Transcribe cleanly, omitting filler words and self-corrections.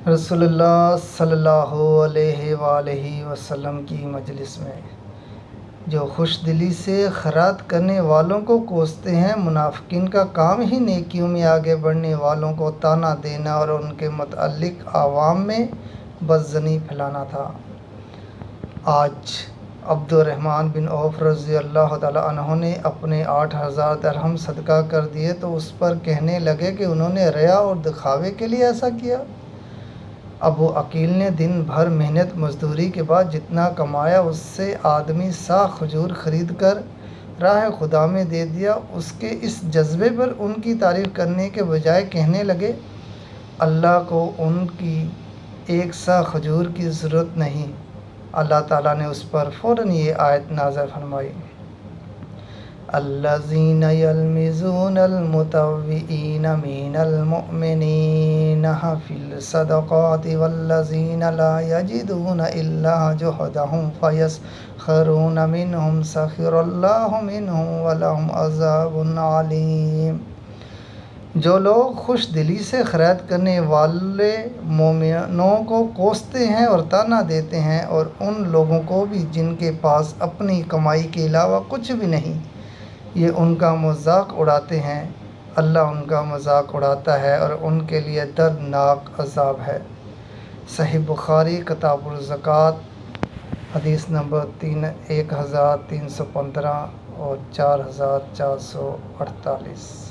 رسول اللہ صلی اللہ علیہ وآلہ وسلم کی مجلس میں جو خوش دلی سے خیرات کرنے والوں کو کوستے ہیں، منافقین کا کام ہی نیکیوں میں آگے بڑھنے والوں کو طعنہ دینا اور ان کے متعلق عوام میں بدظنی پھیلانا تھا۔ آج عبد الرحمن بن عوف رضی اللہ تعالیٰ عنہ نے اپنے 8,000 درہم صدقہ کر دیے تو اس پر کہنے لگے کہ انہوں نے ریا اور دکھاوے کے لیے ایسا کیا۔ ابو عقیل نے دن بھر محنت مزدوری کے بعد جتنا کمایا اس سے آدمی 100 کھجور خرید کر راہ خدا میں دے دیا۔ اس کے اس جذبے پر ان کی تعریف کرنے کے بجائے کہنے لگے، اللہ کو ان کی 100 کھجور کی ضرورت نہیں۔ اللہ تعالیٰ نے اس پر فوراً یہ آیت نازل فرمائی، الذین یلمزون المطوعین من المؤمنین فی الصدقات والذین لا یجدون الا جہدہم فیسخرون منہم سخر اللہ منہم ولہم عذاب علیم۔ جو لوگ خوش دلی سے خیرات کرنے والے مومنوں کو کوستے ہیں اور طعنہ دیتے ہیں، اور ان لوگوں کو بھی جن کے پاس اپنی کمائی کے علاوہ کچھ بھی نہیں، یہ ان کا مذاق اڑاتے ہیں، اللہ ان کا مذاق اڑاتا ہے اور ان کے لیے دردناک عذاب ہے۔ صحیح بخاری کتاب الزکوٰۃ حدیث نمبر 1315 اور 4448۔